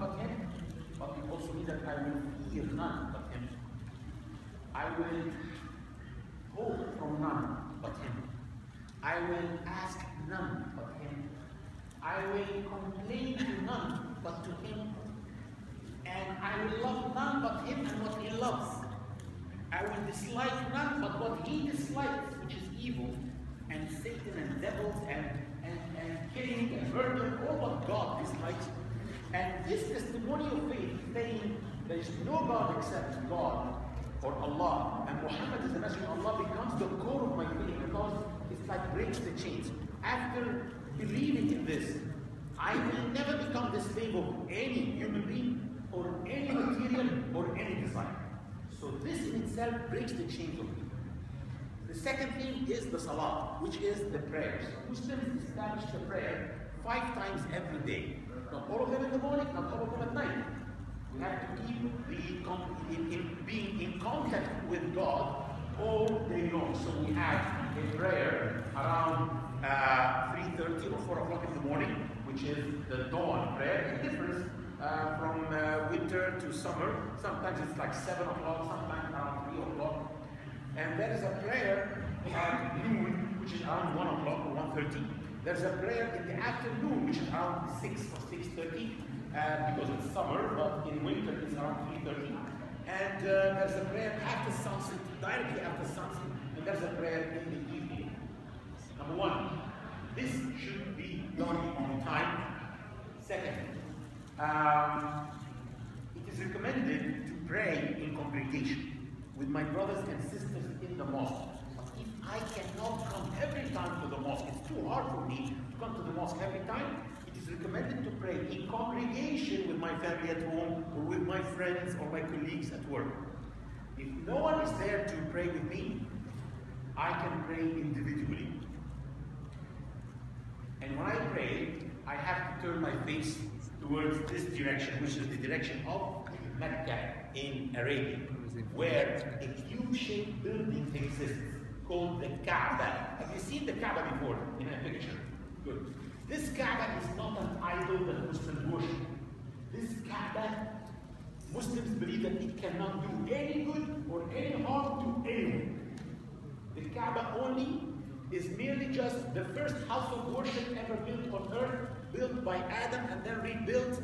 but Him, but it also means that I will fear none but Him. I will hope from none but Him. I will ask none but Him. I will complain to none but to Him. And I will love none but Him and what He loves. I will dislike none but what He dislikes, which is evil, and Satan and devils and killing and murder, all what God dislikes. And this testimony of faith, saying there is no God except God or Allah, and Muhammad is the Messenger of Allah, becomes the core of my faith, because it's like breaks the chains. After believing in this, I will never become the slave of any human being or any material or any desire. So this in itself breaks the chains of faith. The second thing is the salah, which is the prayers. Muslims establish the prayer 5 times every day. Not all of them in the morning, not all of them at night. We have to keep being in contact with God all day long. So we have a prayer around 3:30 or 4 o'clock in the morning, which is the dawn prayer. It differs from winter to summer. Sometimes it's like 7 o'clock, sometimes around 3 o'clock. And there is a prayer at noon, which is around 1 o'clock or 1:30. There's a prayer in the afternoon, which is around 6 or 6:30, because it's summer, but in winter it's around 3:30. And there's a prayer after sunset, directly after sunset, and there's a prayer in the evening. Number one, this should be done on time. Second, it is recommended to pray in congregation with my brothers and sisters in the mosque. But if I cannot come every time to the mosque, it's too hard for me to come to the mosque every time, it is recommended to pray in congregation with my family at home or with my friends or my colleagues at work. If no one is there to pray with me, I can pray individually. And when I pray, I have to turn my face towards this direction, which is the direction of Mecca in Arabia, where a cube-shaped building exists called the Kaaba. Have you seen the Kaaba before in a picture? Good. This Kaaba is not an idol that Muslims worship. This Kaaba, Muslims believe that it cannot do any good or any harm to anyone. The Kaaba only is merely just the first house of worship ever built on earth, built by Adam and then rebuilt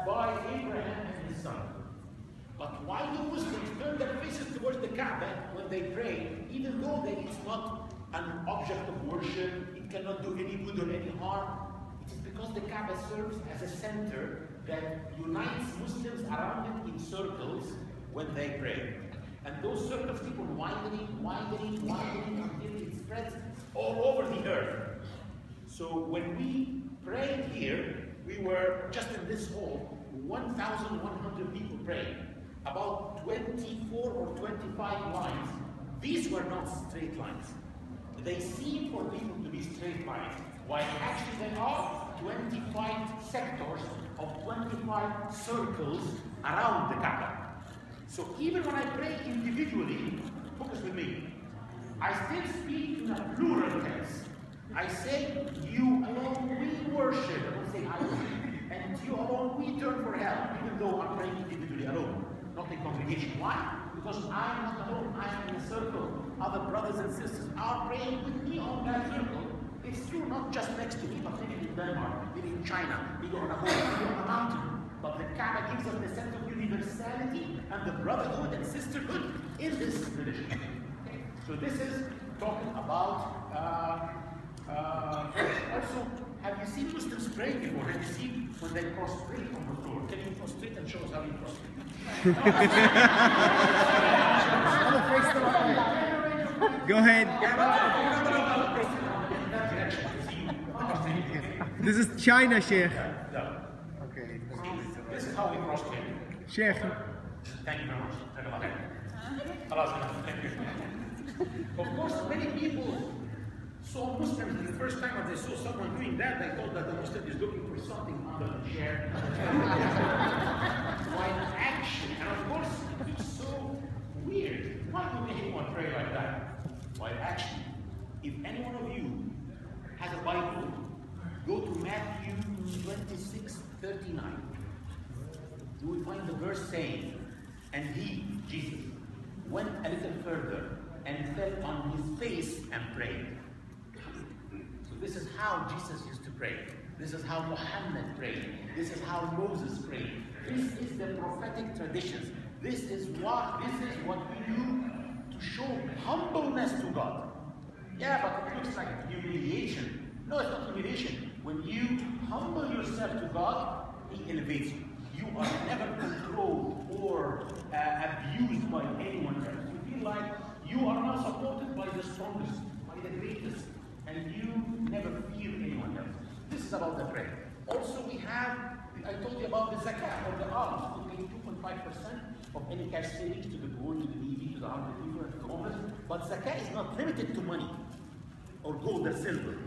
by Abraham and his son. But why do Muslims turn their faces towards the Kaaba when they pray, even though it's not an object of worship, it cannot do any good or any harm? It is because the Kaaba serves as a center that unites Muslims around it in circles when they pray. And those circles keep on widening until it spreads all over the earth. So when we prayed here, we were just in this hall, 1,100 people praying. About 24 or 25 lines. These were not straight lines. They seem for people to be straight lines, while actually they are 25 sectors of 25 circles around the Kaaba. So even when I pray individually, focus with me, I still speak in a plural tense. I say, you alone we worship. I don't say I worship. And you alone we turn for help, even though I'm praying individually alone, not in congregation. Why? Because I'm not alone, I'm in a circle. Other brothers and sisters are praying with me on that circle. It's true, not just next to me, but maybe in Denmark, maybe in China, maybe on a boat, maybe on a mountain. But the Kaaba gives us the sense of universality and the brotherhood and sisterhood in this religion. Okay. So this is talking about also, have you seen Muslims praying before? Have you seen when they prostrate on the floor? Can you prostrate and show us how you prostrate? Go ahead. This is China, Sheikh. Okay. This is how we prostrate. Sheikh. Thank you very much. Thank you. Of course, many people saw Muslims the first time when they saw someone doing that, they thought that the Muslim is looking for something under the chair. While actually, and of course, it's so weird. Why would anyone pray like that? While actually, if any one of you has a Bible, go to Matthew 26:39. you will find the verse saying, and he, Jesus, went a little further and fell on his face and prayed. So this is how Jesus used to pray. This is how Muhammad prayed. This is how Moses prayed. This is the prophetic traditions. This is what we do to show humbleness to God. Yeah, but it looks like humiliation. No, it's not humiliation. When you humble yourself to God, He elevates you. You are never controlled or abused by anyone else. You feel like you are now supported by the strongest, by the greatest, and you never fear anyone else. This is about the prayer. Also, we have, I told you about the zakat or the alms. We pay 2.5% of any cash savings to the poor, to the needy, to the hungry people, and to the homeless. But zakat is not limited to money or gold or silver.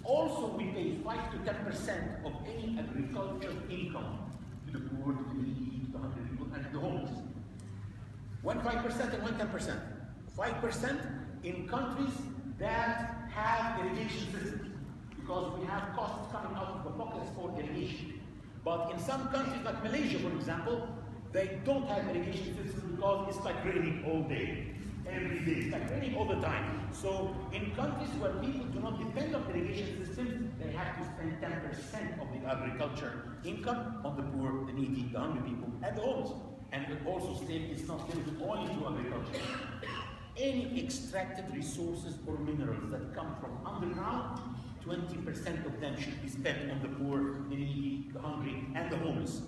Also, we pay 5 to 10% of any agricultural income to the poor, to the needy, to the hungry people, and to the homeless. One 5% and one 10%. 5% in countries that have irrigation systems, because we have costs coming out of the pockets for irrigation. But in some countries, like Malaysia, for example, they don't have irrigation systems because it's like raining all day, every day. It's like raining all the time. So in countries where people do not depend on irrigation systems, they have to spend 10% of the agriculture income on the poor, the needy, the hungry people, and the homeless. And it also states it's not limited only to agriculture. Any extracted resources or minerals that come from underground, 20% of them should be spent on the poor, the needy, the hungry, and the homeless.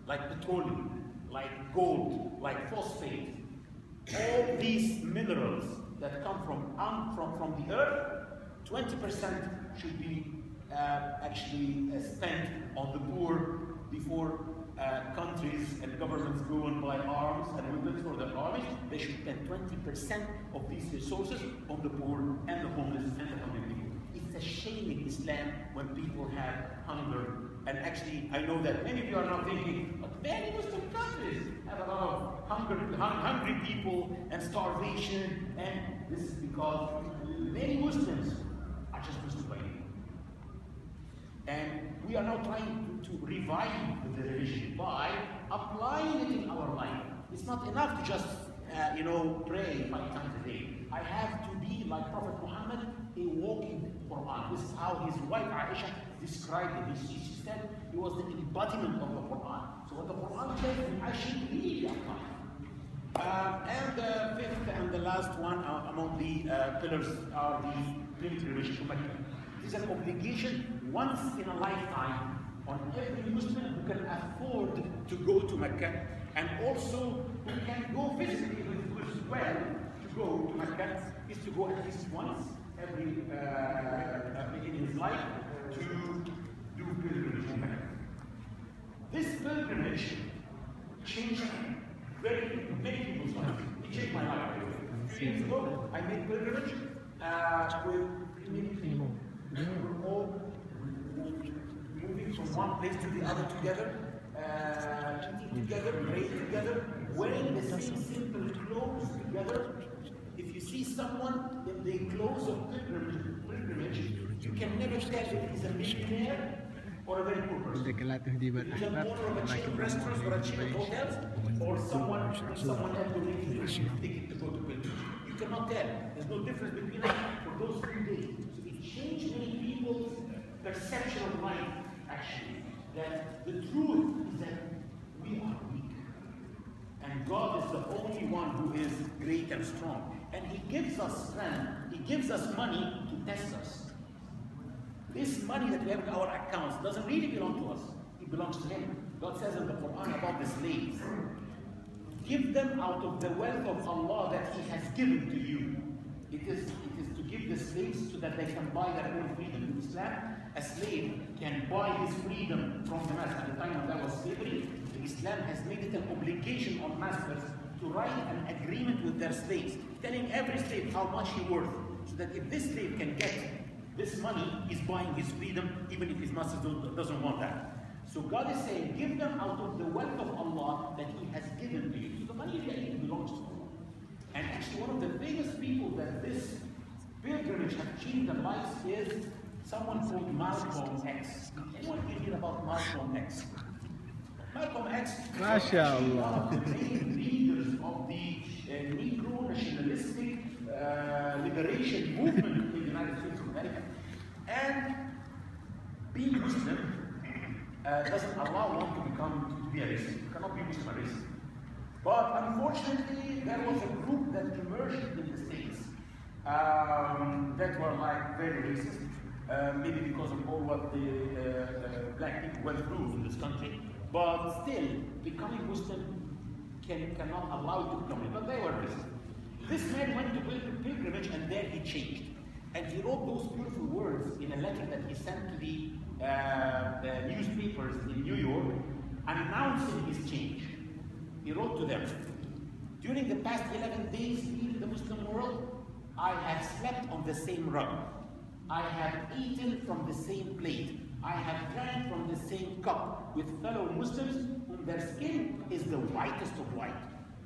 Like petroleum, like gold, like phosphate. All these minerals that come from the earth, 20% should be actually spent on the poor before countries and governments go and buy arms and weapons for their armies. They should spend 20% of these resources on the poor and the homeless and the hungry people. It's a shame in Islam when people have hunger. And actually, I know that many of you are now thinking, but many Muslim countries have a lot of hungry people and starvation, and this is because many Muslims are just Muslim by name. And we are now trying to revive the religion by applying it in our life. It's not enough to just, pray 5 times a day. I have to be like Prophet Muhammad, a walking Quran. This is how his wife Aisha described it. She said he was the embodiment of the Quran. So what the Quran says, I should really apply. And the fifth and the last one among the pillars are the pilgrimage to Mecca. It is an obligation once in a lifetime on every Muslim who can afford to go to Mecca, and also who can go physically, who is well to go to Mecca, is to go at least once every in his life to do pilgrimage to Mecca. This pilgrimage changed many people's lives. It changed my life. A few years ago, I made pilgrimage with many people. We were all moving from one place to the other together, eating together, praying together, wearing the same simple clothes together. If you see someone in the clothes of pilgrimage, you can never tell if he's a millionaire or a very poor person. He's an owner of a chain of restaurants or a chain of hotels, or someone has donated a ticket to go to pilgrimage. You cannot tell. There's no difference between them for those 3 days. So it changed many people's perception of life, actually. That the truth is that we are weak. And God is the only one who is great and strong. And He gives us strength, He gives us money to test us. This money that we have in our accounts doesn't really belong to us. It belongs to Him. God says in the Quran about the slaves, give them out of the wealth of Allah that He has given to you. It is to give the slaves so that they can buy their own freedom. In Islam, a slave can buy his freedom from the master. At the time when there was slavery, Islam has made it an obligation on masters to write an agreement with their slaves, telling every slave how much he's worth, so that if this slave can get this money, he's buying his freedom, even if his master doesn't want that. So God is saying, give them out of the wealth of Allah that He has given to you. So the money really belongs to Allah. And actually one of the biggest people that this pilgrimage has changed their lives is someone called Malcolm X. Anyone can hear about Malcolm X? Malcolm X. MashaAllah. One of the main leaders of the Negro nationalistic liberation movement in the United States of America. And being Muslim doesn't allow one to be a racist. You cannot be Muslim a racist. But unfortunately, there was a group that emerged in the States that were like very racist, maybe because of all what the black people went through in this country. But still, becoming Muslim cannot allow you to become it. But they were racist. This man went to pilgrimage and there he changed. And he wrote those beautiful words in a letter that he sent to the newspapers in New York, announcing his change. He wrote to them, during the past 11 days here in the Muslim world, I have slept on the same rug. I have eaten from the same plate. I have drank from the same cup with fellow Muslims whom their skin is the whitest of white.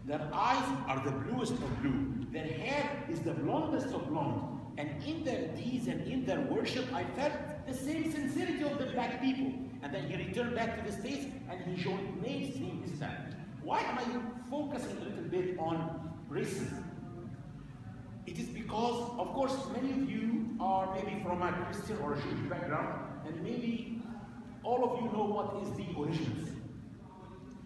Their eyes are the bluest of blue. Their hair is the blondest of blonde. And in their deeds and in their worship, I felt the same sincerity of the black people. And then he returned back to the States and he joined mainstream Islam. Why am I focusing a little bit on racism? It is because, of course, many of you are maybe from a Christian or a Jewish background, and maybe all of you know what is the original sin.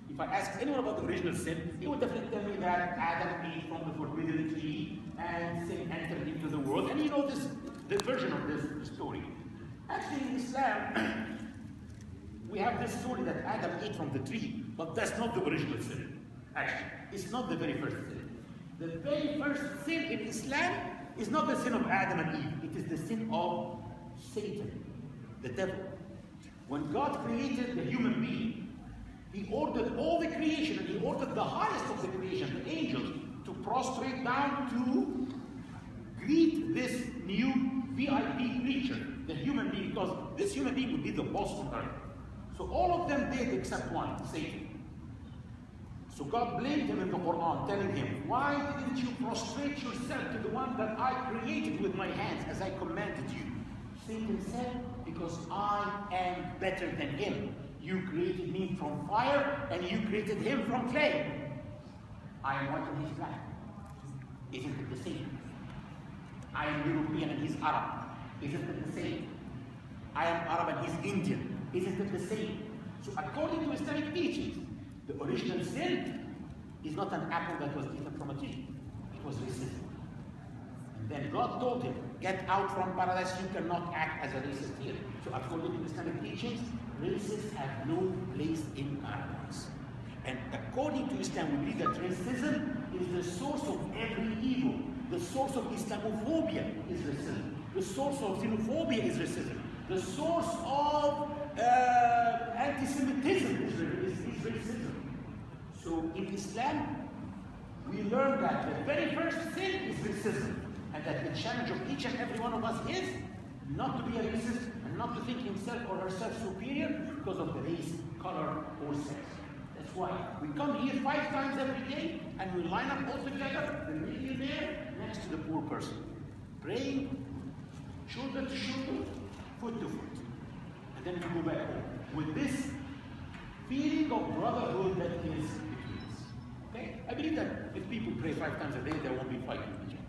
If I ask anyone about the original sin, he would definitely tell me that Adam ate from the forbidden tree and sin entered into the world. And you know this, the version of this story. Actually, in Islam, we have this story that Adam ate from the tree, but that's not the original sin. Actually, it's not the very first sin. The very first sin in Islam is not the sin of Adam and Eve. It is the sin of Satan, the devil. When God created the human being, He ordered all the creation, and He ordered the highest of the creation, the angels, to prostrate down to greet this new VIP creature, the human being, because this human being would be the boss on earth. So all of them did except one, Satan. So God blamed him in the Quran, telling him, why didn't you prostrate yourself to the one that I created with my hands as I commanded you? Satan said, because I am better than him. You created me from fire and you created him from clay. I am white and he's black. Isn't it the same? I am European and he's Arab. Isn't it the same? I am Arab and he's Indian. Isn't it the same? So according to Islamic teachings, the original sin is not an apple that was eaten from a tree. It was racism. And then God told him, get out from paradise, you cannot act as a racist here. So according to Islamic teachings, racists have no place in paradise. And according to Islam, we believe that racism is the source of every evil. The source of Islamophobia is racism. The source of xenophobia is racism. The source of anti-Semitism is racism. So in Islam, we learn that the very first sin is racism, and that the challenge of each and every one of us is not to be a racist and not to think himself or herself superior because of the race, color, or sex. That's why we come here 5 times every day and we line up all together, the millionaire next to the poor person, praying shoulder to shoulder, foot to foot. And then we go back home with this feeling of brotherhood that is between us. Okay? I believe that if people pray 5 times a day, there won't be fighting with each other.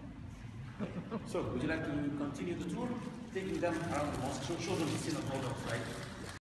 So, would you like to continue the tour? Taking them around the mosque, show them the sin of all right?